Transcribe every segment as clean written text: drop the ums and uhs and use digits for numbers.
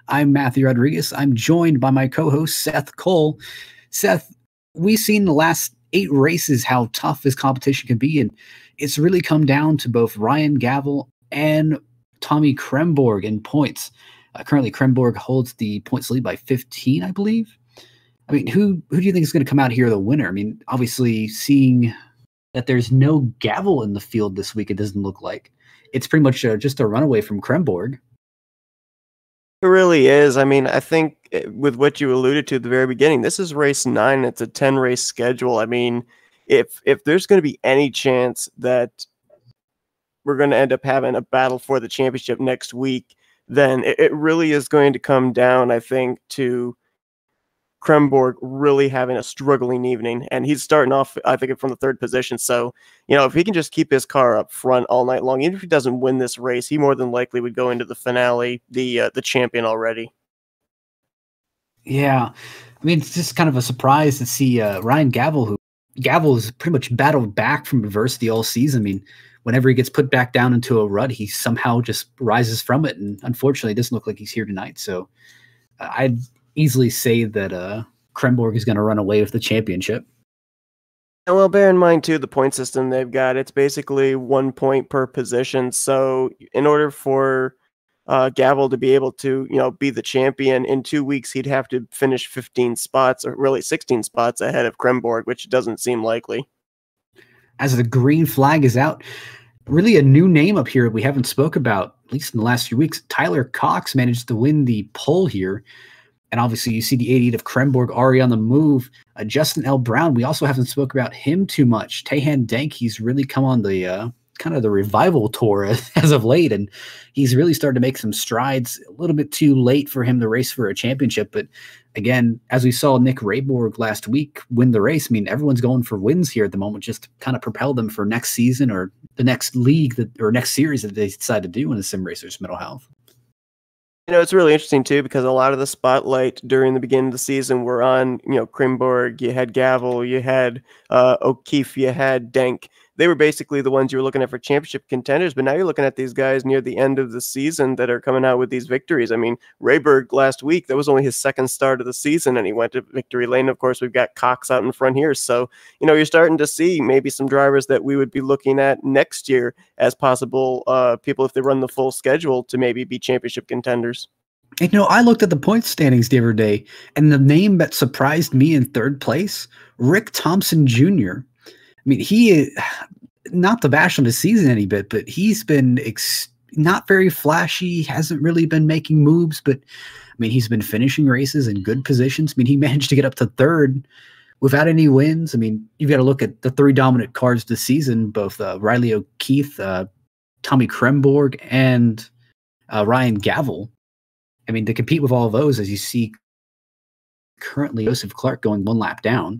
I'm Matthew Rodriguez. I'm joined by my co-host, Seth Cole. Seth, we've seen the last 8 races how tough this competition can be, and it's really come down to both Ryan Gavel and Tommy Kremborg in points. Currently, Kremborg holds the points lead by 15, I believe. I mean, who do you think is going to come out here the winner? I mean, obviously, seeing that there's no Gavel in the field this week, it doesn't look like. It's pretty much just a runaway from Kremborg. It really is. I mean, I think with what you alluded to at the very beginning, this is race 9. It's a 10-race schedule. I mean, if there's going to be any chance that we're going to end up having a battle for the championship next week, then it really is going to come down, I think, to Kremborg really having a struggling evening, and he's starting off, I think, from the 3rd position. So, if he can just keep his car up front all night long, even if he doesn't win this race, he more than likely would go into the finale, the champion already. Yeah, I mean, it's just kind of a surprise to see Ryan Gavel, Gavel has pretty much battled back from adversity all season. I mean, whenever he gets put back down into a rut, he somehow just rises from it, and unfortunately, it doesn't look like he's here tonight. So, I'd easily say that Kremborg is going to run away with the championship. And well, bear in mind, too, the point system they've got, it's basically 1 point per position. So in order for Gavel to be able to, be the champion in 2 weeks, he'd have to finish 15 spots, or really 16 spots ahead of Kremborg, which doesn't seem likely. As the green flag is out, really a new name up here we haven't spoke about, at least in the last few weeks. Tyler Cox managed to win the pole here. And obviously, you see the 88 of Kremborg already on the move. Justin L. Brown, we also haven't spoke about him too much. Tahan Dank, he's really come on the kind of the revival tour as of late, and he's really started to make some strides. A little bit too late for him to race for a championship, but again, as we saw Nick Rayborg last week win the race, I mean, everyone's going for wins here at the moment, just to kind of propel them for next season or the next league or next series that they decide to do in the Sim Racers Mental Health. It's really interesting, too, because a lot of the spotlight during the beginning of the season were on, Kremborg, you had Gavel, you had O'Keefe, you had Dank. They were basically the ones you were looking at for championship contenders, but now you're looking at these guys near the end of the season that are coming out with these victories. I mean, Rayberg last week, that was only his 2nd start of the season, and he went to victory lane. Of course, we've got Cox out in front here. So, you're starting to see maybe some drivers that we would be looking at next year as possible people, if they run the full schedule, to maybe be championship contenders. I looked at the point standings the other day, and the name that surprised me in 3rd place, Rick Thompson Jr. I mean, he, not to bash on his season any bit, but he's been not very flashy, hasn't really been making moves, but I mean, he's been finishing races in good positions. I mean, he managed to get up to 3rd without any wins. I mean, you've got to look at the 3 dominant cars this season, both Riley O'Keefe, Tommy Kremborg, and Ryan Gavel. I mean, to compete with all of those, as you see currently Joseph Clark going 1 lap down.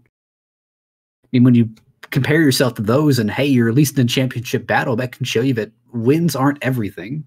I mean, when you compare yourself to those and, hey, you're at least in a championship battle, that can show you that wins aren't everything.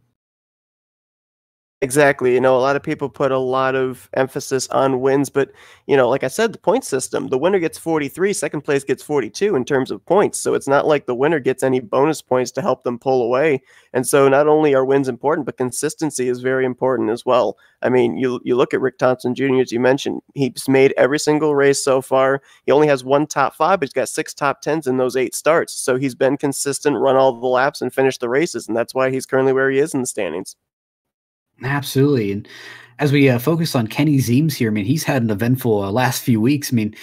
Exactly. A lot of people put a lot of emphasis on wins, but, like I said, the point system, the winner gets 43, 2nd place gets 42 in terms of points. So it's not like the winner gets any bonus points to help them pull away. And so not only are wins important, but consistency is very important as well. I mean, you look at Rick Thompson Jr., as you mentioned, he's made every single race so far. He only has 1 top 5, but he's got 6 top 10s in those 8 starts. So he's been consistent, run all the laps, and finished the races. And that's why he's currently where he is in the standings. Absolutely. And as we focus on Kenny Zeems here, I mean, he's had an eventful last few weeks. I mean,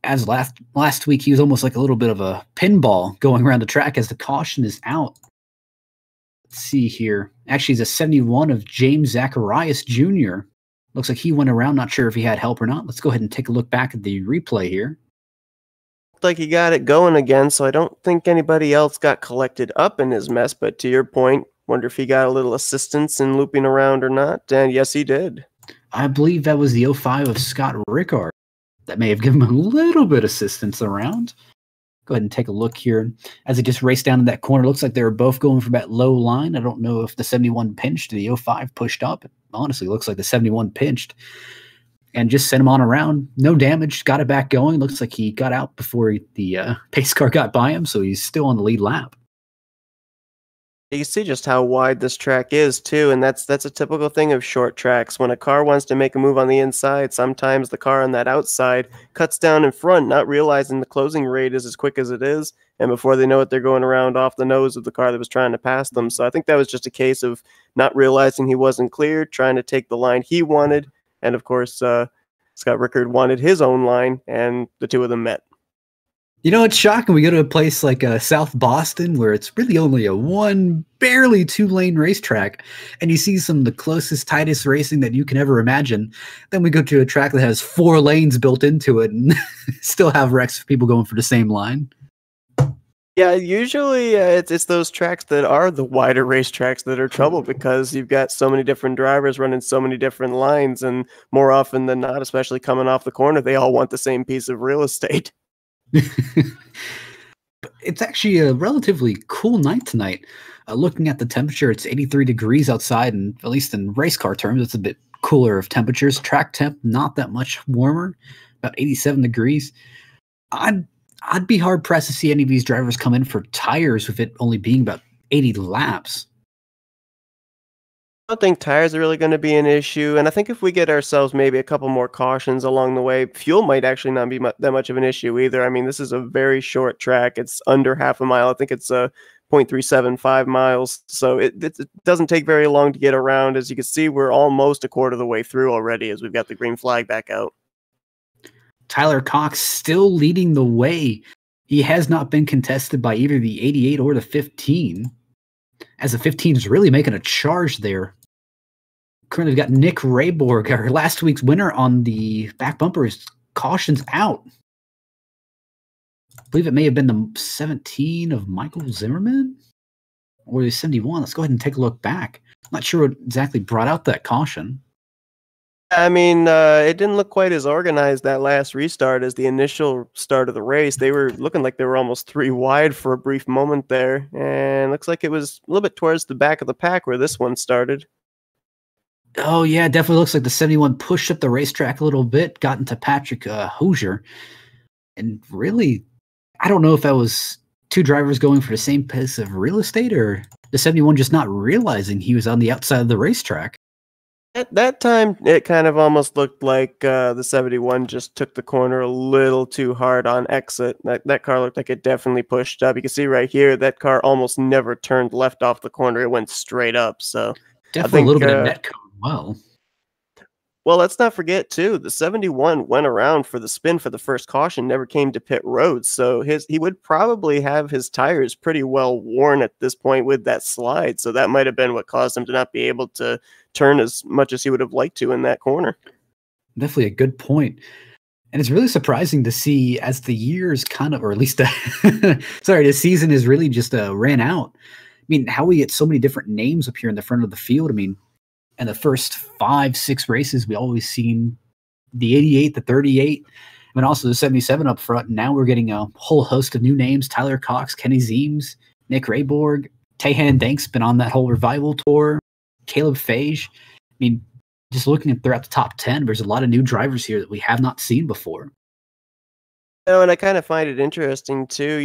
as last week, he was almost like a little bit of a pinball going around the track as the caution is out. Let's see here. Actually, it's a 71 of James Zacharias Jr. Looks like he went around. Not sure if he had help or not. Let's go ahead and take a look back at the replay here. Looked like he got it going again, so I don't think anybody else got collected up in his mess. But to your point, wonder if he got a little assistance in looping around or not. And yes, he did. I believe that was the 05 of Scott Rickard. That may have given him a little bit of assistance around. Go ahead and take a look here. As he just raced down in that corner, looks like they were both going for that low line. I don't know if the 71 pinched, the 05 pushed up. It honestly looks like the 71 pinched. And just sent him on around. No damage, got it back going. Looks like he got out before the pace car got by him, so he's still on the lead lap. You can see just how wide this track is too, and that's a typical thing of short tracks. When a car wants to make a move on the inside, sometimes the car on that outside cuts down in front, not realizing the closing rate is as quick as it is, and before they know it, they're going around off the nose of the car that was trying to pass them. So I think that was just a case of not realizing he wasn't clear, trying to take the line he wanted, and of course, Scott Rickard wanted his own line, and the two of them met. You know, it's shocking. We go to a place like South Boston where it's really only a barely 2-lane racetrack, and you see some of the closest, tightest racing that you can ever imagine. Then we go to a track that has 4 lanes built into it and still have wrecks of people going for the same line. Yeah, usually it's those tracks that are the wider racetracks that are trouble because you've got so many different drivers running so many different lines, and more often than not, especially coming off the corner, they all want the same piece of real estate. It's actually a relatively cool night tonight. Looking at the temperature, it's 83 degrees outside, and at least in race car terms, it's a bit cooler of temperatures. Track temp, not that much warmer, about 87 degrees. I'd be hard pressed to see any of these drivers come in for tires with it only being about 80 laps. I don't think tires are really going to be an issue, and I think if we get ourselves maybe a couple more cautions along the way, fuel might actually not be that much of an issue either. I mean, this is a very short track. It's under half a mile. I think it's 0.375 miles, so it doesn't take very long to get around. As you can see, we're almost a quarter of the way through already as we've got the green flag back out. Tyler Cox still leading the way. He has not been contested by either the 88 or the 15. As the 15 is really making a charge there. Currently, we've got Nick Rayborg, our last week's winner on the back bumper, is cautions out. I believe it may have been the 17 of Michael Zimmerman or the 71. Let's go ahead and take a look back. I'm not sure what exactly brought out that caution. I mean, it didn't look quite as organized that last restart as the initial start of the race. They were looking like they were almost 3 wide for a brief moment there, and looks like it was a little bit towards the back of the pack where this one started. Oh, yeah, definitely looks like the 71 pushed up the racetrack a little bit, got into Patrick Hoosier, and really, I don't know if that was 2 drivers going for the same piece of real estate or the 71 just not realizing he was on the outside of the racetrack. At that time, it kind of almost looked like the 71 just took the corner a little too hard on exit. That car looked like it definitely pushed up. You can see right here, that car almost never turned left off the corner. It went straight up. So definitely a little bit of net cone. Well, let's not forget, too, the 71 went around for the spin for the first caution, never came to pit road. So he would probably have his tires pretty well worn at this point with that slide. So that might have been what caused him to not be able to turn as much as he would have liked to in that corner. Definitely a good point. And it's really surprising to see as the years kind of, or at least, the season is really just ran out. I mean, how we get so many different names up here in the front of the field. I mean, in the first 5-6 races, we always seen the 88, the 38, and also the 77 up front. And now we're getting a whole host of new names: Tyler Cox, Kenny Zeems, Nick Rayborg, Tahan Dank's been on that whole revival tour, Caleb Fage. I mean, just looking at throughout the top 10, there's a lot of new drivers here that we have not seen before. And I kind of find it interesting too.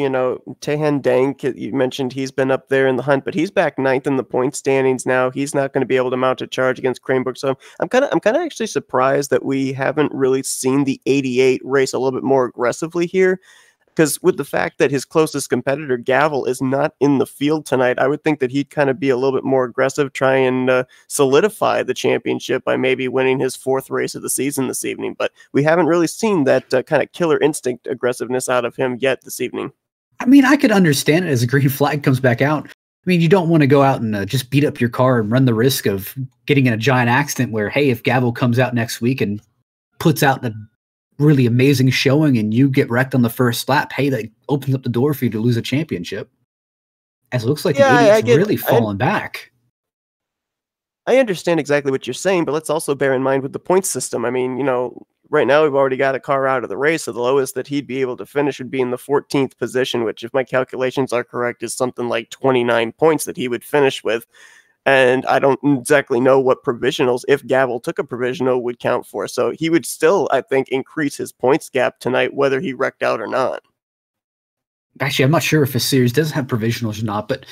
Tahan Dank, you mentioned he's been up there in the hunt, but he's back 9th in the point standings now. He's not going to be able to mount a charge against Cranebrook. So I'm kind of actually surprised that we haven't really seen the 88 race a little bit more aggressively here. Because with the fact that his closest competitor, Gavel, is not in the field tonight, I would think that he'd kind of be a little bit more aggressive, try and solidify the championship by maybe winning his 4th race of the season this evening. But we haven't really seen that kind of killer instinct aggressiveness out of him yet this evening. I mean, I could understand it as a green flag comes back out. I mean, you don't want to go out and just beat up your car and run the risk of getting in a giant accident where, hey, if Gavel comes out next week and puts out the really amazing showing and you get wrecked on the first lap, hey, that opens up the door for you to lose a championship. As it looks like the 88's really fallen back. I understand exactly what you're saying, but let's also bear in mind with the point system. I mean, right now we've already got a car out of the race, so the lowest that he'd be able to finish would be in the 14th position, which, if my calculations are correct, is something like 29 points that he would finish with. And I don't exactly know what provisionals, if Gavel took a provisional, would count for. So he would still, I think, increase his points gap tonight, whether he wrecked out or not. Actually, I'm not sure if a series does have provisionals or not, but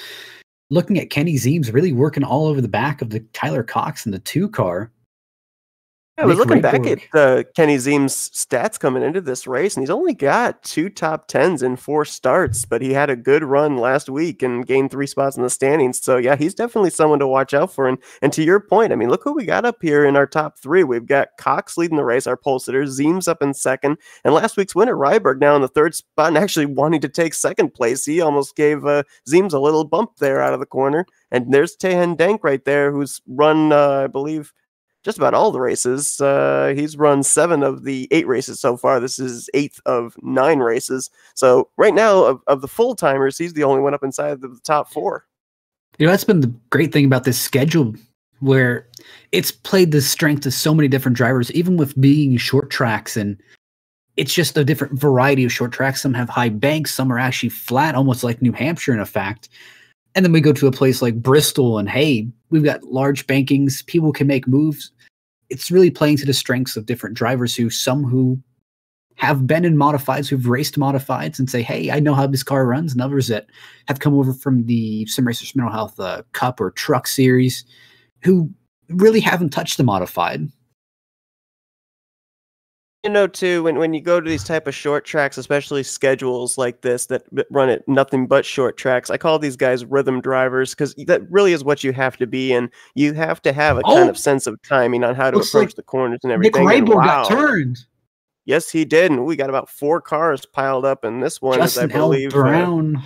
looking at Kenny Zeems really working all over the back of the Tyler Cox in the 2 car. I was Nick looking back Rayborg. at Kenny Zeem's stats coming into this race, and he's only got 2 top 10s in 4 starts, but he had a good run last week and gained 3 spots in the standings. So yeah, he's definitely someone to watch out for. And to your point, I mean, look who we got up here in our top 3. We've got Cox leading the race, our pole sitter, Zeems up in second, and last week's winner, Ryberg, now in the 3rd spot and actually wanting to take 2nd place. He almost gave Zeems a little bump there out of the corner. And there's Taehan Dank right there, who's run, I believe, just about all the races. He's run 7 of the 8 races so far. This is 8th of 9 races. So right now, of the full timers, he's the only one up inside the top 4. That's been the great thing about this schedule, where it's played the strength of so many different drivers, even with being short tracks. And it's just a different variety of short tracks. Some have high banks, some are actually flat, almost like New Hampshire in effect. And then we go to a place like Bristol, and hey, we've got large bankings. People can make moves. It's really playing to the strengths of different drivers who have been in modifieds, who've raced modifieds and say, hey, I know how this car runs. And others that have come over from the Sim Racers Mental Health Cup or Truck Series who really haven't touched the modified. You know, too, when you go to these type of short tracks, especially schedules like this that run at nothing but short tracks, I call these guys rhythm drivers, because that really is what you have to be. And you have to have a kind of sense of timing on how to approach the corners and everything. Nick Rayborg got turned. Yes, he did. And we got about 4 cars piled up in this one, Justin as I believe. Brown.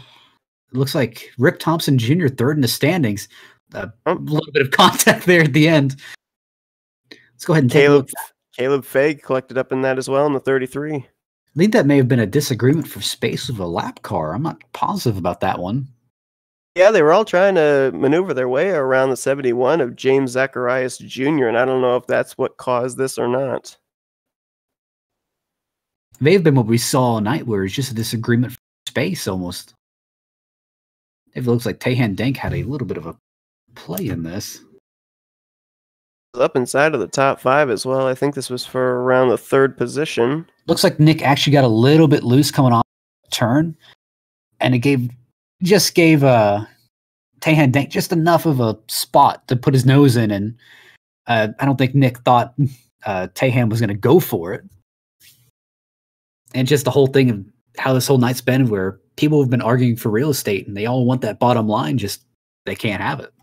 It looks like Rick Thompson Jr. 3rd in the standings. A little bit of contact there at the end. Let's go ahead and take a look. Caleb Fagg collected up in that as well in the 33. I think that may have been a disagreement for space of a lap car. I'm not positive about that one. Yeah, they were all trying to maneuver their way around the 71 of James Zacharias Jr., and I don't know if that's what caused this or not. May have been what we saw all night, where it's just a disagreement for space almost. It looks like Taehan Dank had a little bit of a play in this. Up inside of the top 5 as well. I think this was for around the 3rd position. Looks like Nick actually got a little bit loose coming off the turn, and it gave Taehan Dank just enough of a spot to put his nose in, and I don't think Nick thought Taehan was going to go for it. And just the whole thing of how this whole night's been, where people have been arguing for real estate, and they all want that bottom line, just they can't have it.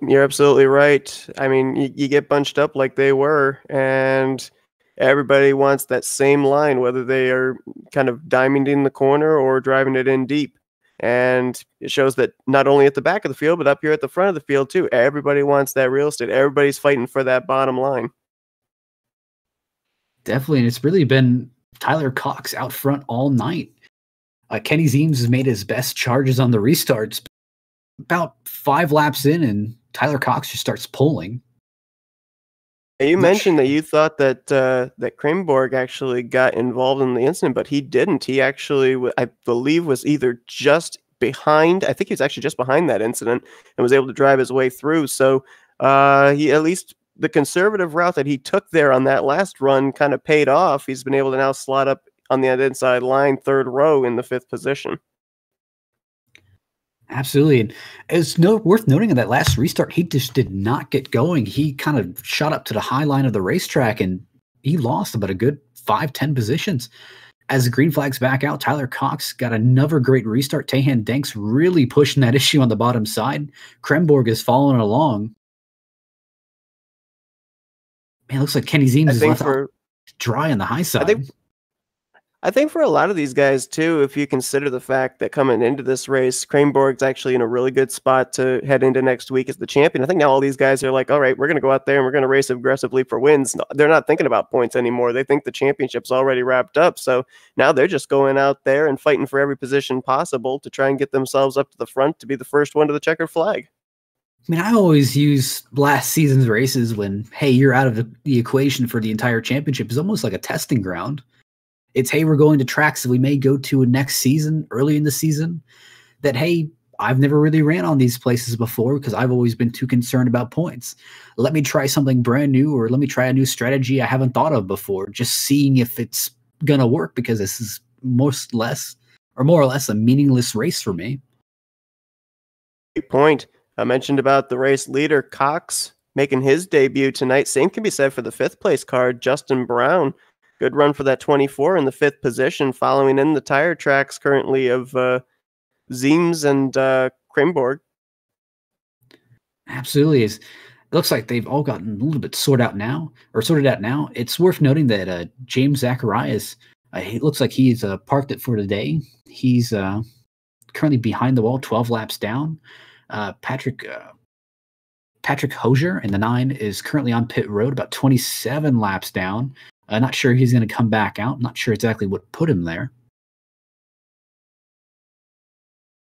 You're absolutely right. I mean, you get bunched up like they were, and everybody wants that same line, whether they are kind of diamonding the corner or driving it in deep. And it shows that not only at the back of the field, but up here at the front of the field too. Everybody wants that real estate. Everybody's fighting for that bottom line. Definitely, and it's really been Tyler Cox out front all night. Kenny Zeems has made his best charges on the restarts. About 5 laps in, and Tyler Cox just starts pulling. You mentioned that you thought that that Kramborg actually got involved in the incident, but he didn't. He actually, I believe, was either just behind. I think he was actually just behind that incident and was able to drive his way through. So he, at least the conservative route that he took there on that last run, kind of paid off. He's been able to now slot up on the inside line, 3rd row in the 5th position. Absolutely. And it's worth noting in that last restart, he just did not get going. He kind of shot up to the high line of the racetrack, and he lost about a good 5-10 positions. As the green flag's back out, Tyler Cox got another great restart. Taehan Dank's really pushing that issue on the bottom side. Kramborg is following along. Man, it looks like Kenny Zeems is left out dry on the high side. I think for a lot of these guys, too, if you consider the fact that coming into this race, Kramborg's actually in a really good spot to head into next week as the champion. I think now all these guys are like, all right, we're going to go out there and we're going to race aggressively for wins. They're not thinking about points anymore. They think the championship's already wrapped up. So now they're just going out there and fighting for every position possible to try and get themselves up to the front to be the first one to the checkered flag. I mean, I always use last season's races when, hey, you're out of the equation for the entire championship. It's almost like a testing ground. It's, hey, we're going to tracks that we may go to next season, early in the season, that, hey, I've never really ran on these places before because I've always been too concerned about points. Let me try something brand new, or let me try a new strategy I haven't thought of before, just seeing if it's going to work, because this is more or less a meaningless race for me. Great point. I mentioned about the race leader, Cox, making his debut tonight. Same can be said for the 5th place car, Justin Brown. Good run for that 24 in the 5th position, following in the tire tracks currently of Ziems and Krimborg. Absolutely is. It looks like they've all gotten a little bit sorted out now. It's worth noting that James Zacharias, it looks like he's parked it for today. He's currently behind the wall, 12 laps down. Patrick Hosier in the 9 is currently on pit road, about 27 laps down. Not sure he's going to come back out. Not sure exactly what put him there.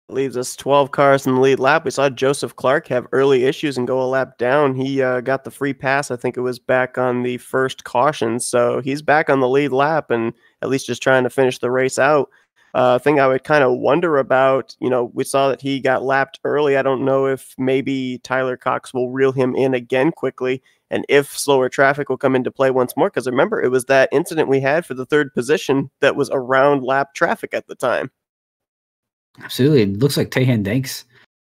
Leaves us 12 cars in the lead lap. We saw Joseph Clark have early issues and go a lap down. He got the free pass. I think it was back on the first caution. So he's back on the lead lap and at least just trying to finish the race out. Thing I would kind of wonder about, we saw that he got lapped early. I don't know if maybe Tyler Cox will reel him in again quickly, and if slower traffic will come into play once more. Because remember, it was that incident we had for the 3rd position that was around lap traffic at the time. Absolutely. It looks like Tahan Danks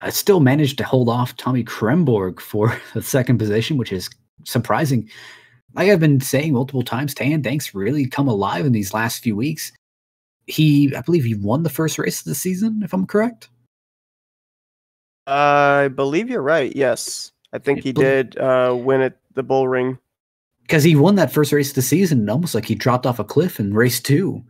still managed to hold off Tommy Kremborg for the 2nd position, which is surprising. Like I've been saying multiple times, Tahan Danks really come alive in these last few weeks. I believe he won the first race of the season, if I'm correct. I believe you're right. Yes. I think he did win at the Bull Ring. Because he won that first race of the season, almost like he dropped off a cliff in race 2.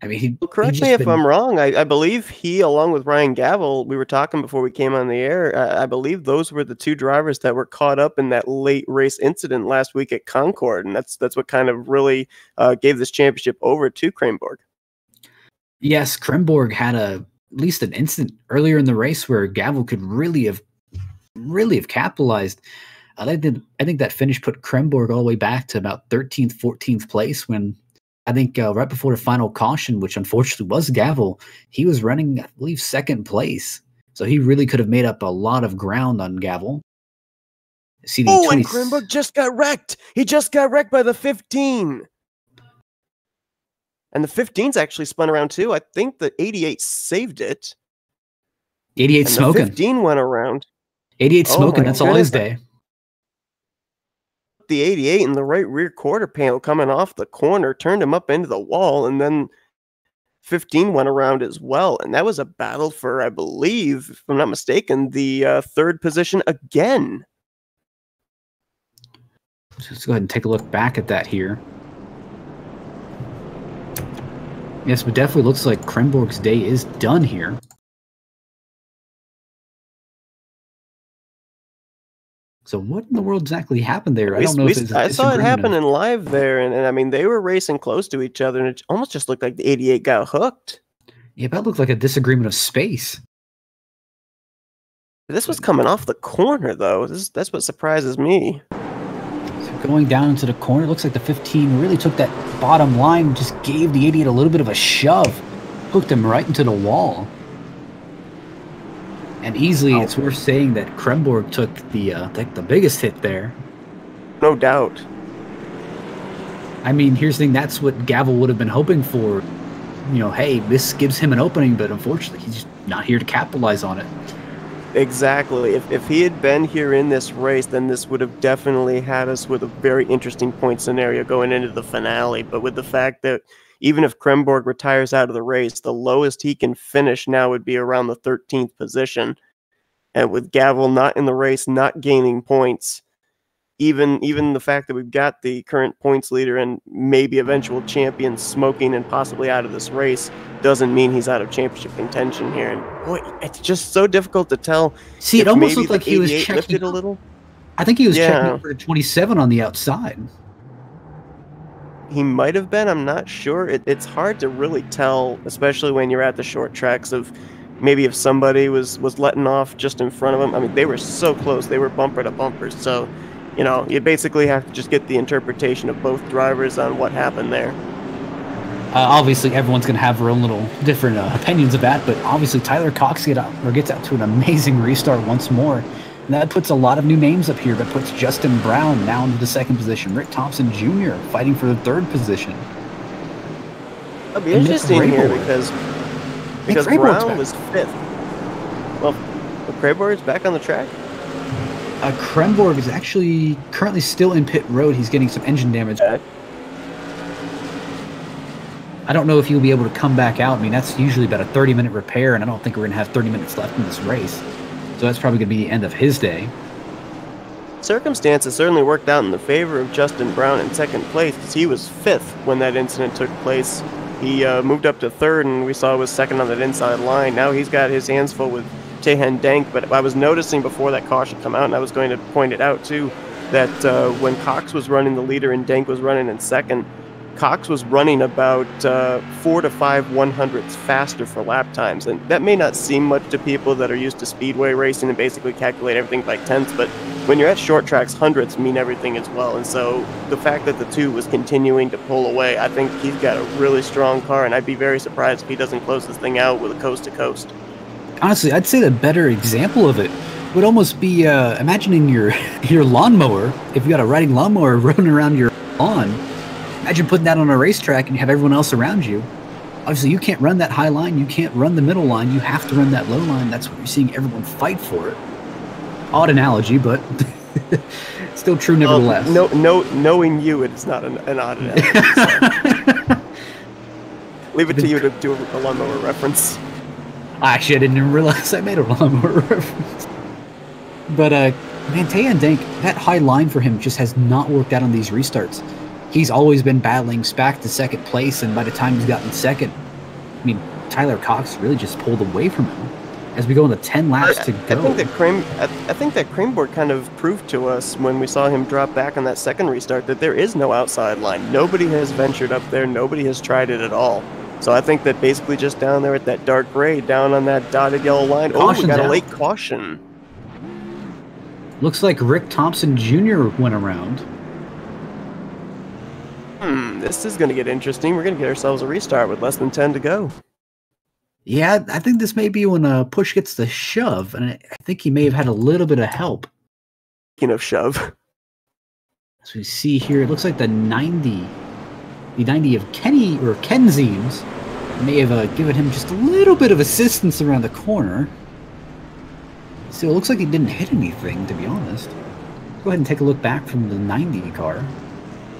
I mean, correct me if I'm wrong. I believe he, along with Ryan Gavel, we were talking before we came on the air. I believe those were the 2 drivers that were caught up in that late race incident last week at Concord, and that's what kind of really gave this championship over to Krimborg. Yes, Krimborg had at least an incident earlier in the race where Gavel could really have capitalized. I think that finish put Krimborg all the way back to about 13th, 14th place when I think right before the final caution, which unfortunately was Gavel, he was running, I believe, 2nd place. So he really could have made up a lot of ground on Gavel. And Krimborg just got wrecked. He just got wrecked by the 15. And the 15's actually spun around too. I think the 88 saved it. 88 smoking. The 15 went around. 88 smoking. That's all his day. The 88 in the right rear quarter panel coming off the corner turned him up into the wall, and then 15 went around as well. And that was a battle for, I believe, if I'm not mistaken, the 3rd position again. Let's go ahead and take a look back at that here. Yes, but definitely looks like Krimborg's day is done here. So what in the world exactly happened there? I don't know if it's I saw it happen in live there, and I mean, they were racing close to each other, and it almost just looked like the 88 got hooked. Yeah, that looked like a disagreement of space. This was coming off the corner, though. That's what surprises me. Going down into the corner, looks like the 15 really took that bottom line, just gave the 88 a little bit of a shove, hooked him right into the wall. And easily, it's worth saying that Krimborg took the biggest hit there. No doubt. I mean, here's the thing, that's what Gavel would have been hoping for. Hey, this gives him an opening, but unfortunately, he's just not here to capitalize on it. Exactly. If he had been here in this race, then this would have definitely had us with a very interesting point scenario going into the finale. But with the fact that even if Krimborg retires out of the race, the lowest he can finish now would be around the 13th position. And with Gavel not in the race, not gaining points, even the fact that we've got the current points leader and maybe eventual champion smoking and possibly out of this race doesn't mean he's out of championship contention here. And boy, it's just so difficult to tell. See, it almost looked like he was checking a little. I think he was checking out for 27 on the outside. He might have been. I'm not sure. It's hard to really tell, especially when you're at the short tracks, of maybe if somebody was letting off just in front of him. I mean, they were so close. They were bumper to bumper. So, you basically have to just get the interpretation of both drivers on what happened there. Obviously, everyone's going to have their own little different opinions of that, but obviously Tyler Cox gets out to an amazing restart once more. And that puts a lot of new names up here. That puts Justin Brown now into the 2nd position. Rick Thompson Jr. fighting for the 3rd position. It'll be interesting here because Brown was 5th. Well, Krayborg's back on the track? Kremborg is actually currently still in pit road. He's getting some engine damage. Okay. I don't know if he'll be able to come back out. I mean, that's usually about a 30-minute repair, and I don't think we're going to have 30 minutes left in this race. So that's probably going to be the end of his day. Circumstances certainly worked out in the favor of Justin Brown in second place, because he was 5th when that incident took place. He moved up to 3rd, and we saw was 2nd on that inside line. Now he's got his hands full with Taehan Dank, but I was noticing before that caution come out, and I was going to point it out too, that when Cox was running the leader and Dank was running in 2nd, Cox was running about 4 to 5 100ths faster for lap times, and that may not seem much to people that are used to speedway racing and basically calculate everything by tenths, but when you're at short tracks, hundredths mean everything as well. And so the fact that the 2 was continuing to pull away, I think he's got a really strong car, and I'd be very surprised if he doesn't close this thing out with a coast-to-coast. Honestly, I'd say the better example of it would almost be imagining your lawnmower. If you got a riding lawnmower running around your lawn, imagine putting that on a racetrack and you have everyone else around you. Obviously, you can't run that high line. You can't run the middle line. You have to run that low line. That's what you're seeing everyone fight for it. Odd analogy, but still true nevertheless. Knowing you, it is not an odd analogy. Leave it to you to do a lawnmower reference. Actually, I didn't even realize I made a lawnmower reference. But, man, Taehan Dank, that high line for him just has not worked out on these restarts. He's always been battling back to second place, and by the time he's gotten second, I mean, Tyler Cox really just pulled away from him. As we go into 10 laps to go. I think that Kremborg kind of proved to us when we saw him drop back on that second restart that there is no outside line. Nobody has ventured up there. Nobody has tried it at all. So I think that basically just down there at that dark gray, down on that dotted yellow line, we got a late caution. Looks like Rick Thompson Jr. went around. This is going to get interesting. We're going to get ourselves a restart with less than 10 to go. Yeah, I think this may be when a push gets the shove, and I think he may have had a little bit of help. Speaking of shove. As we see here, it looks like the 90 of Ken Zeems may have given him just a little bit of assistance around the corner. So it looks like he didn't hit anything, to be honest. Go ahead and take a look back from the 90 car.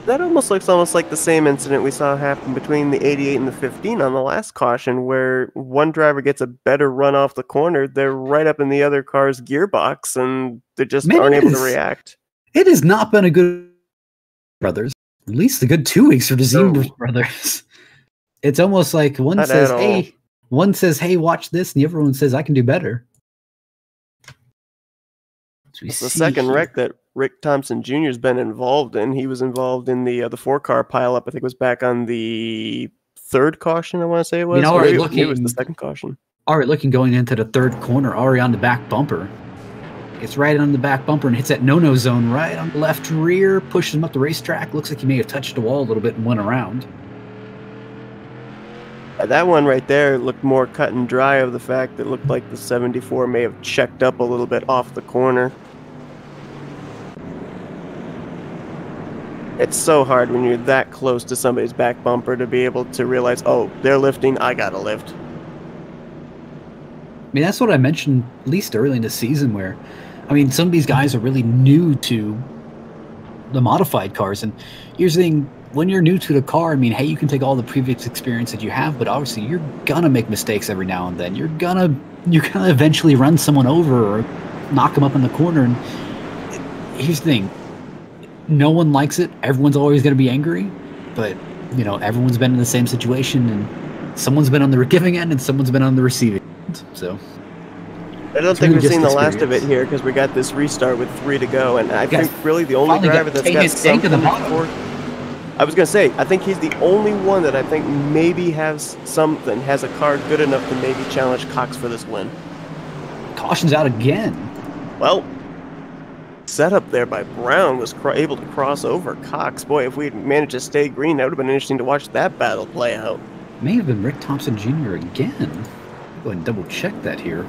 That almost looks like the same incident we saw happen between the 88 and the 15 on the last caution, where one driver gets a better run off the corner. They're right up in the other car's gearbox, and they just aren't able to react. It has not been a good brothers. At least a good 2 weeks for the Zeems brothers. It's almost like one says, "Hey, watch this," and the other one says, "I can do better." It's the second wreck that Rick Thompson Jr. has been involved in. He was involved in the 4-car pileup. I think it was back on the 3rd caution, I want to say it was. Maybe it was the 2nd caution. Already looking going into the 3rd corner, already on the back bumper. Gets right on the back bumper and hits that no-no zone right on the left rear, pushes him up the racetrack. Looks like he may have touched the wall a little bit and went around. That one right there looked more cut and dry of the fact that it looked like the 74 may have checked up a little bit off the corner. It's so hard when you're that close to somebody's back bumper to be able to realize, oh, they're lifting, I gotta lift. I mean, that's what I mentioned at least early in the season where, I mean, some of these guys are really new to the modified cars. And here's the thing, when you're new to the car, I mean, hey, you can take all the previous experience that you have, but obviously you're gonna make mistakes every now and then. You're gonna eventually run someone over or knock them up in the corner. And here's the thing. No one likes it. Everyone's always going to be angry, but you know, everyone's been in the same situation, and someone's been on the giving end and someone's been on the receiving end. So I don't think we've seen the last of it here because we got this restart with 3 to go, and I think really the only driver that's got something for. I was going to say, I think he's the only one that I think maybe has a car good enough to maybe challenge Cox for this win. Caution's out again. Well, setup there by Brown was able to cross over Cox. Boy, if we had managed to stay green, that would have been interesting to watch that battle play out. May have been Rick Thompson Jr. again. Go ahead and double check that here.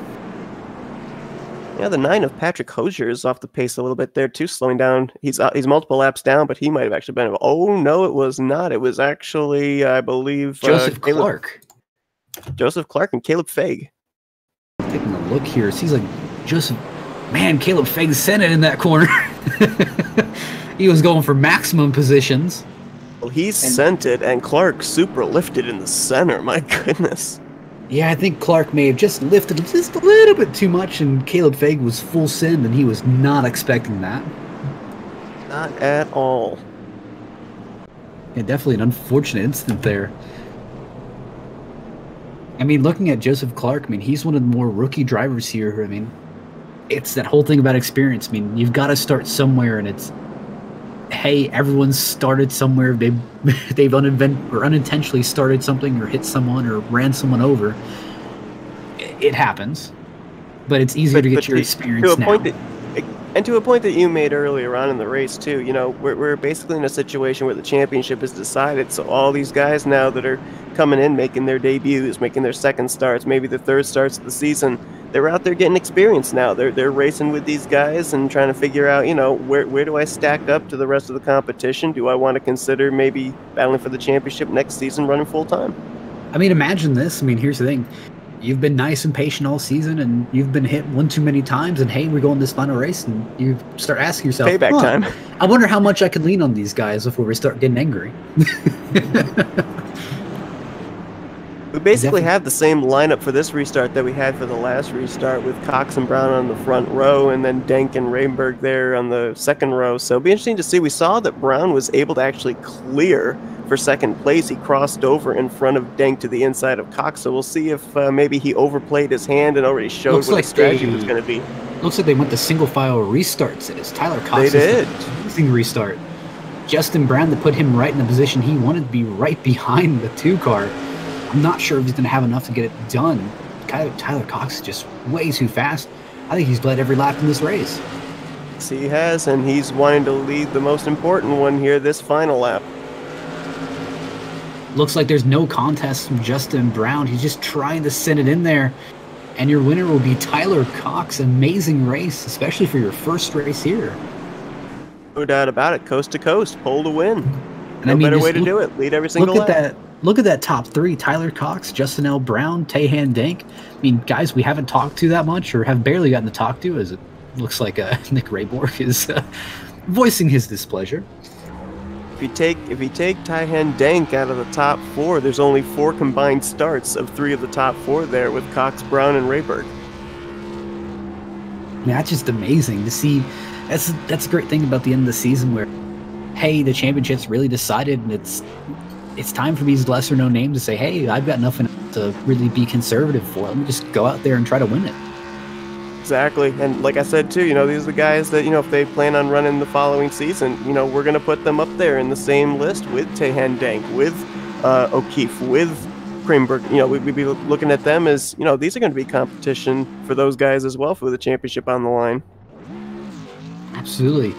Yeah, the 9 of Patrick Hosier is off the pace a little bit there too, slowing down. He's multiple laps down, but he might have actually been. Oh no, it was not. It was actually, I believe, Joseph Clark. Joseph Clark and Caleb Faig. Taking a look here, it seems like Joseph, man, Caleb Feg sent it in that corner. He was going for maximum positions. Well, he sent it, and Clark super lifted in the center. My goodness. Yeah, I think Clark may have just lifted just a little bit too much, and Caleb Feg was full send, and he was not expecting that. Not at all. Yeah, definitely an unfortunate incident there. I mean, looking at Joseph Clark, I mean, he's one of the more rookie drivers here. I mean, it's that whole thing about experience. I mean, you've got to start somewhere, and it's, hey, everyone's started somewhere. They've unintentionally started something or hit someone or ran someone over. It happens, but it's easier to get your experience now. And to a point that you made earlier on in the race too, you know, we're basically in a situation where the championship is decided. So all these guys now that are coming in, making their debuts, making their second starts, maybe the third starts of the season, they're out there getting experience now. They're racing with these guys and trying to figure out, you know, where do I stack up to the rest of the competition? Do I want to consider maybe battling for the championship next season, running full time? I mean, imagine this. I mean, here's the thing. You've been nice and patient all season, and you've been hit one too many times, and hey, we're going this final race, and you start asking yourself, payback time. I wonder how much I can lean on these guys before we start getting angry. We basically have the same lineup for this restart that we had for the last restart, with Cox and Brown on the front row, and then Denk and Rainberg there on the second row. So it'll be interesting to see. We saw that Brown was able to actually clear for second place. He crossed over in front of Denk to the inside of Cox. So we'll see if maybe he overplayed his hand and already showed what his strategy was going to be. Looks like they went the single file restarts. It is Tyler Cox. They did. Amazing restart. Justin Brown to put him right in the position he wanted to be, right behind the 2 car. I'm not sure if he's going to have enough to get it done. Tyler Cox is just way too fast. I think he's led every lap in this race. Yes, he has, and he's wanting to lead the most important one here, this final lap. Looks like there's no contest from Justin Brown. He's just trying to send it in there. And your winner will be Tyler Cox. Amazing race, especially for your first race here. No doubt about it. Coast to coast, pole to win. And no better way to do it. Lead every single lap. Look at that top 3. Tyler Cox, Justin L. Brown, Taehan Denk. I mean, guys we haven't talked to that much, or have barely gotten to talk to, as it looks like Nick Rayborg is voicing his displeasure. If you take Taehan Denk out of the top 4, there's only 4 combined starts of 3 of the top 4 there, with Cox, Brown, and Rayberg. That's just amazing to see. That's a great thing about the end of the season, where, hey, the championship's really decided, and it's time for these lesser-known names to say, hey, I've got nothing to really be conservative for. Let me just go out there and try to win it. Exactly. And like I said, too, you know, these are the guys that, you know, if they plan on running the following season, you know, we're going to put them up there in the same list with Taehan Denk, with O'Keefe, with Kramerberg. You know, we'd be looking at them as, you know, these are going to be competition for those guys as well for the championship on the line. Absolutely.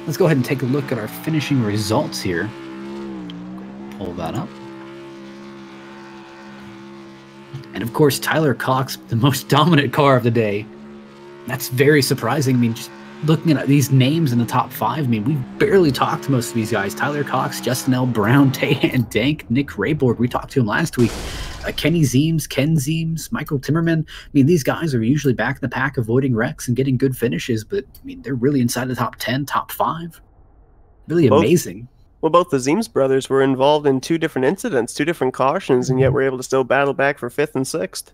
Let's go ahead and take a look at our finishing results here. Pull that up. And of course, Tyler Cox, the most dominant car of the day. That's very surprising. I mean, just looking at these names in the top 5, I mean, we've barely talked to most of these guys. Tyler Cox, Justin L. Brown, Taehan Denk, Nick Rayborg. We talked to him last week. Kenny Zeems, Ken Zeems, Michael Timmerman. I mean, these guys are usually back in the pack, avoiding wrecks and getting good finishes, but I mean, they're really inside the top 10, top 5. Really amazing. Well, both the Zeems brothers were involved in 2 different incidents, 2 different cautions, and yet were able to still battle back for 5th and 6th.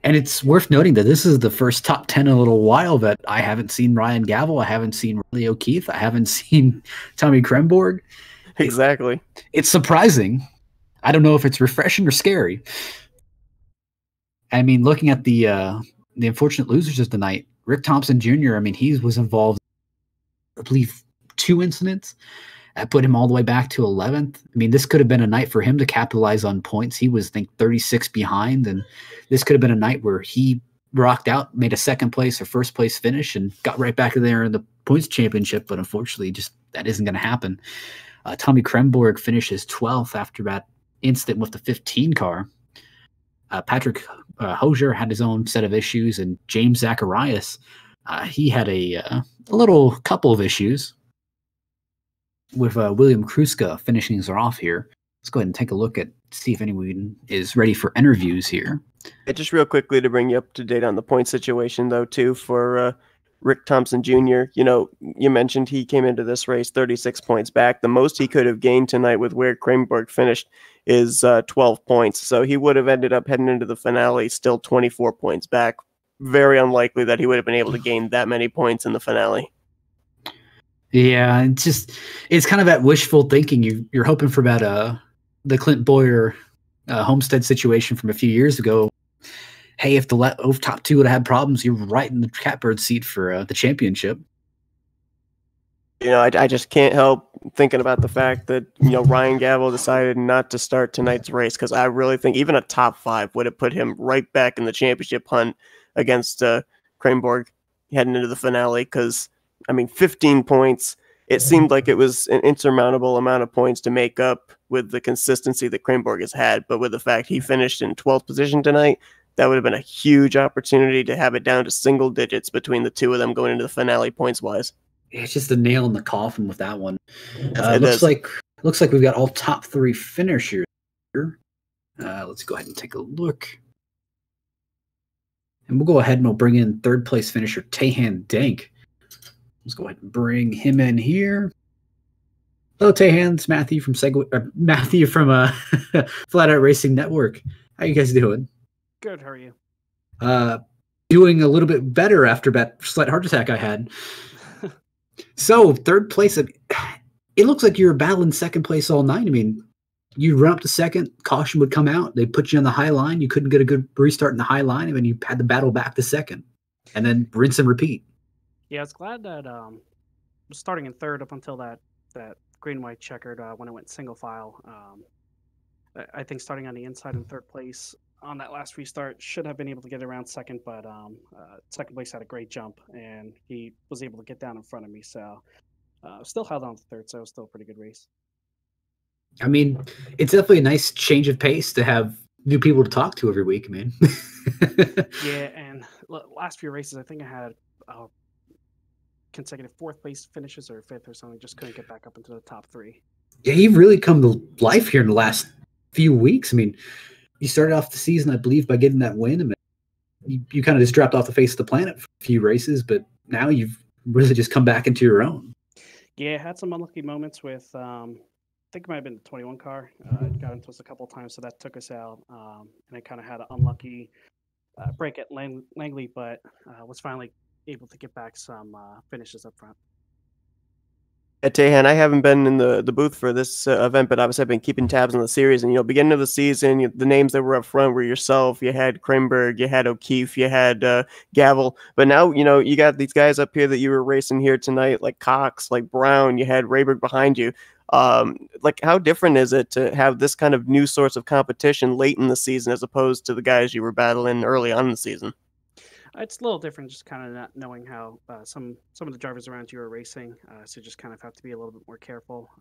And it's worth noting that this is the first top 10 in a little while that I haven't seen Ryan Gavel, I haven't seen Riley O'Keefe, I haven't seen Tommy Kremborg. Exactly. It's surprising. I don't know if it's refreshing or scary. I mean, looking at the unfortunate losers of the night, Rick Thompson Jr., I mean, he was involved, I believe, 2 incidents. That put him all the way back to 11th. I mean, this could have been a night for him to capitalize on points. He was, I think, 36 behind, and this could have been a night where he rocked out, made a 2nd place or 1st place finish, and got right back in there in the points championship, but unfortunately, just that isn't going to happen. Tommy Kremborg finishes 12th after that incident with the 15 car. Patrick Hosier had his own set of issues, and James Zacharias, he had a little couple of issues, with William Kruska finishing us off here. Let's go ahead and take a look at, see if anyone is ready for interviews here. Just real quickly to bring you up to date on the point situation, though, too, for Rick Thompson Jr. You know, you mentioned he came into this race 36 points back. The most he could have gained tonight with where Kronberg finished is 12 points. So he would have ended up heading into the finale still 24 points back. Very unlikely that he would have been able to gain that many points in the finale. Yeah, it's kind of that wishful thinking. You're hoping for about the Clint Boyer Homestead situation from a few years ago. Hey, if the top two would have had problems, you're right in the catbird seat for the championship. You know, I just can't help thinking about the fact that, you know, Ryan Gavel decided not to start tonight's race, because I really think even a top 5 would have put him right back in the championship hunt against Kronberg heading into the finale. Because, I mean, 15 points, it seemed like it was an insurmountable amount of points to make up with the consistency that Kronberg has had. But with the fact he finished in 12th position tonight, that would have been a huge opportunity to have it down to single digits between the two of them going into the finale points-wise. It's just a nail in the coffin with that one. Looks like we've got all top 3 finishers here. Let's go ahead and take a look. And we'll go ahead and we'll bring in 3rd place finisher Tahan Dank. Let's go ahead and bring him in here. Hello, Tahan. It's Matthew from Flatout Racing Network. How you guys doing? Good. How are you? Doing a little bit better after that slight heart attack I had. So 3rd place. It looks like you were battling 2nd place all night. I mean, you run up to 2nd, caution would come out. They put you on the high line. You couldn't get a good restart in the high line, and then you had to battle back to 2nd, and then rinse and repeat. Yeah, I was glad that starting in 3rd up until that green-white checkered when it went single file. I think starting on the inside in 3rd place on that last restart should have been able to get around 2nd, but 2nd place had a great jump, and he was able to get down in front of me. So still held on to 3rd, so it was still a pretty good race. I mean, it's definitely a nice change of pace to have new people to talk to every week, man. Yeah, and last few races, I think I had consecutive 4th place finishes or 5th or something. Just couldn't get back up into the top 3. Yeah, you've really come to life here in the last few weeks. I mean, you started off the season, I believe, by getting that win. I mean, you kind of just dropped off the face of the planet for a few races, but now you've really just come back into your own. Yeah, had some unlucky moments with, I think it might have been the 21 car. It got into us a couple of times, so that took us out. And I kind of had an unlucky break at Langley, but was finally able to get back some finishes up front. At Tahan, I haven't been in the booth for this event, but obviously I've been keeping tabs on the series. And, you know, beginning of the season, the names that were up front were yourself, you had Kronberg, you had O'Keefe, you had Gavel. But now, you know, you got these guys up here that you were racing here tonight, like Cox, like Brown, you had Rayberg behind you. Like, how different is it to have this kind of new source of competition late in the season as opposed to the guys you were battling early on in the season? It's a little different, just kind of not knowing how some of the drivers around you are racing, so just kind of have to be a little bit more careful.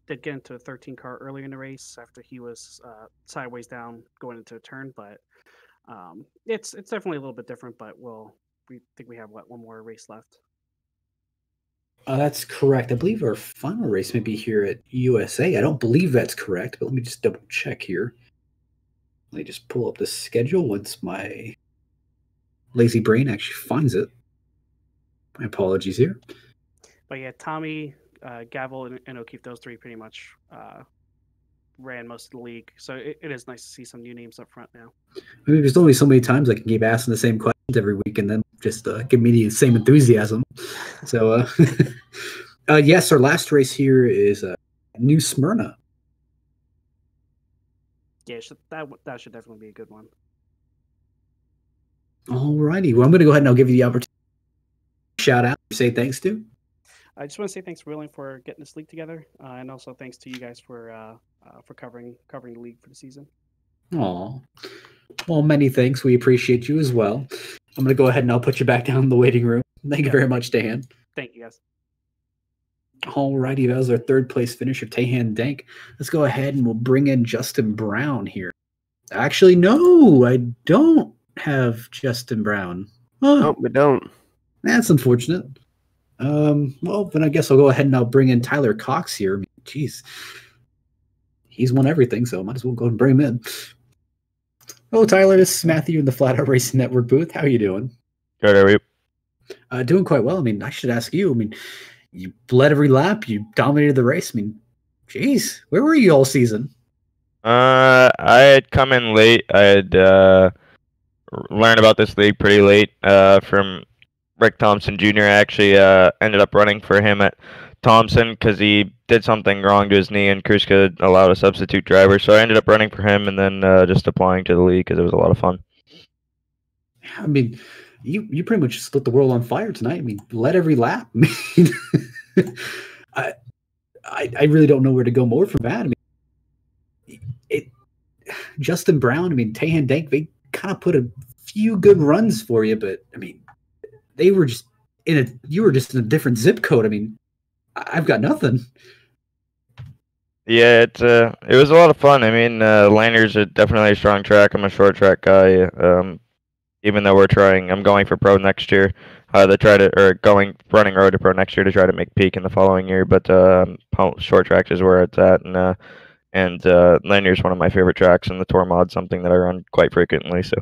Did get into a 13 car early in the race after he was sideways down going into a turn, but it's definitely a little bit different. But we think we have one more race left. That's correct. I believe our final race may be here at USA. I don't believe that's correct, but let me just double check here. Let me just pull up the schedule once my lazy brain actually finds it. My apologies here. But yeah, Tommy, Gavel, and O'Keefe, those 3 pretty much ran most of the league. So it is nice to see some new names up front now. I mean, there's only so many times I can keep asking the same questions every week and then just give me the same enthusiasm. So, yes, our last race here is New Smyrna. Yeah, that should definitely be a good one. All righty. Well, I'm going to go ahead and I'll give you the opportunity to shout out, say thanks to. I just want to say thanks to Willing for getting this league together, and also thanks to you guys for covering the league for the season. Aw. Well, many thanks. We appreciate you as well. I'm going to go ahead and I'll put you back down in the waiting room. Thank you very much, Tahan. Thank you, guys. All righty. That was our 3rd place finisher, Tahan Dank. Let's go ahead and we'll bring in Justin Brown here. Actually, no, I don't have Justin Brown. No, we don't. That's unfortunate. Well, then I guess I'll go ahead and I'll bring in Tyler Cox here. Jeez. he's won everything, so might as well go and bring him in. Hello, Tyler. This is Matthew in the Flatout Racing Network booth. How are you doing? Good, how are you? Doing quite well. I mean, I should ask you. I mean, you led every lap. You dominated the race. I mean, geez, where were you all season? I had come in late. I had learned about this league pretty late from Rick Thompson Jr. I actually ended up running for him at Thompson because he did something wrong to his knee, and Kruska allowed a substitute driver. So I ended up running for him and then just applying to the league because it was a lot of fun. I mean, you pretty much just lit the world on fire tonight. I mean, led every lap. I mean, I really don't know where to go more from that. I mean, Justin Brown, I mean, Tahan Dank, they kind of put a few good runs for you, but I mean, they were just you were just in a different zip code. I mean, I've got nothing. Yeah, it was a lot of fun. I mean, Lanier's definitely a strong track. I'm a short track guy. Even though I'm going for pro next year. Running road to pro next year to try to make peak in the following year. But short track is where it's at, and Lanier's one of my favorite tracks, and the Tour mod something that I run quite frequently. So.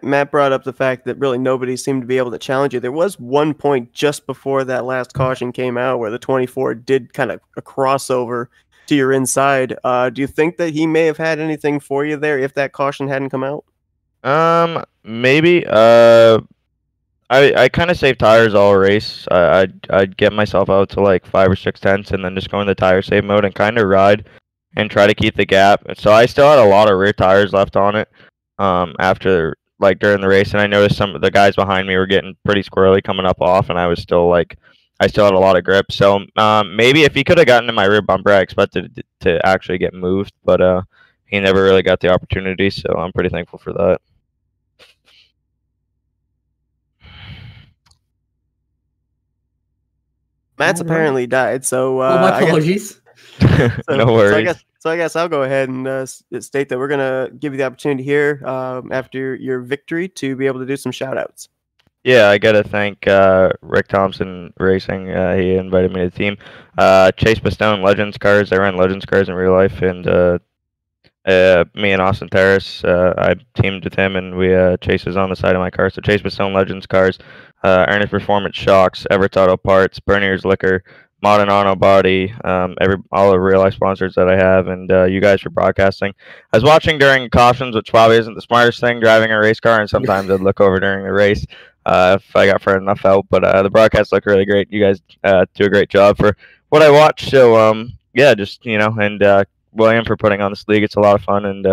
Matt brought up the fact that really nobody seemed to be able to challenge you. There was one point just before that last caution came out where the 24 did kind of a crossover to your inside. Do you think that he may have had anything for you there if that caution hadn't come out? Maybe. I kind of save tires all race. I'd get myself out to like 5 or 6 tenths and then just go in the tire save mode and kind of ride and try to keep the gap. So I still had a lot of rear tires left on it. After during the race, and I noticed some of the guys behind me were getting pretty squirrely coming up off, and I still had a lot of grip. So maybe if he could have gotten in my rear bumper, I expected it to actually get moved, but he never really got the opportunity. So I'm pretty thankful for that. Matt's apparently died, so my apologies. No worries. So I guess I'll go ahead and state that we're going to give you the opportunity here after your victory to be able to do some shout-outs. Yeah, I got to thank Rick Thompson Racing. He invited me to the team. Chase Pistone, Legends Cars. I ran Legends Cars in real life. And me and Austin Terrace, I teamed with him, and Chase is on the side of my car. So Chase Pistone, Legends Cars, Ernest Performance Shocks, Everett's Auto Parts, Bernier's Liquor, Modern Auto Body, all the real life sponsors that I have, and you guys for broadcasting. I was watching during cautions, which probably isn't the smartest thing, driving a race car, and sometimes I'd look over during the race if I got far enough out. But the broadcasts look really great. You guys do a great job for what I watch. So yeah, just and William for putting on this league. It's a lot of fun, and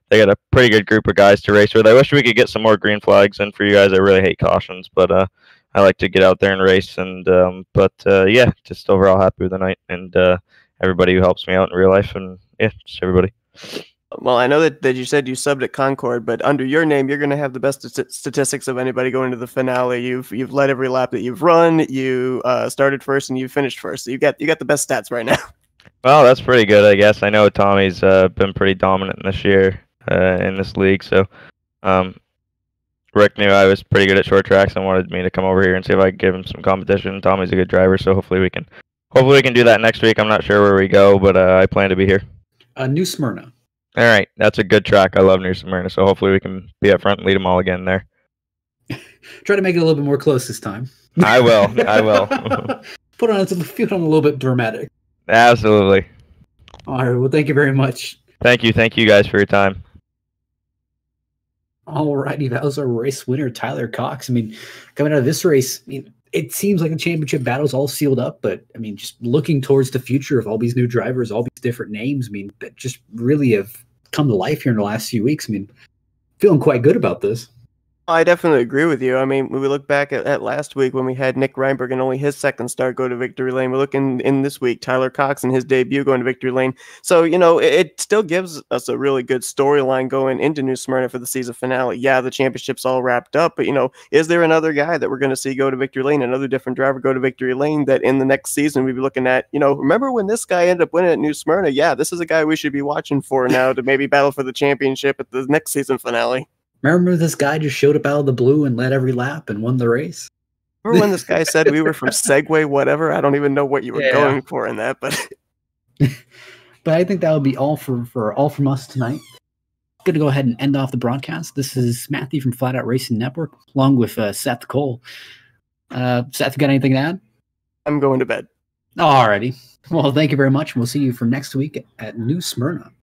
they got a pretty good group of guys to race with. I wish we could get some more green flags in for you guys. I really hate cautions, but I like to get out there and race, and yeah, just overall happy with the night, and everybody who helps me out in real life, and yeah, just everybody. Well, I know that you said you subbed at Concord, but under your name, you're going to have the best statistics of anybody going to the finale. You've led every lap that you've run. You started first and you finished first. So you got the best stats right now. Well, that's pretty good, I guess. I know Tommy's been pretty dominant this year in this league, so Rick knew I was pretty good at short tracks and wanted me to come over here and see if I could give him some competition. Tommy's a good driver, so hopefully we can do that next week. I'm not sure where we go, but I plan to be here. New Smyrna. All right, that's a good track. I love New Smyrna, so hopefully we can be up front and lead them all again there. Try to make it a little bit more close this time. I will. Put on a little bit dramatic. Absolutely. All right. Well, thank you very much. Thank you guys for your time. All righty, that was our race winner, Tyler Cox. I mean, coming out of this race, I mean, it seems like the championship battle's all sealed up, but I mean, just looking towards the future of all these new drivers, all these different names, I mean, that just really have come to life here in the last few weeks. I mean, feeling quite good about this. I definitely agree with you. I mean, when we look back at last week when we had Nick Reinberg and only his second start go to victory lane, we're looking in this week, Tyler Cox and his debut going to victory lane. So, it still gives us a really good storyline going into New Smyrna for the season finale. Yeah, the championship's all wrapped up, but, is there another guy that we're going to see go to victory lane, another different driver go to victory lane that in the next season we'll be looking at, remember when this guy ended up winning at New Smyrna? Yeah, this is a guy we should be watching for now to maybe battle for the championship at the next season finale. Remember this guy just showed up out of the blue and led every lap and won the race? Remember when this guy said we were from Segway, whatever? I don't even know what you were going for in that, but But I think that would be all for all from us tonight. Going to go ahead and end off the broadcast. This is Matthew from Flatout Racing Network, along with Seth Cole. Seth, you got anything to add? I'm going to bed. Alrighty. Well, thank you very much. We'll see you for next week at New Smyrna.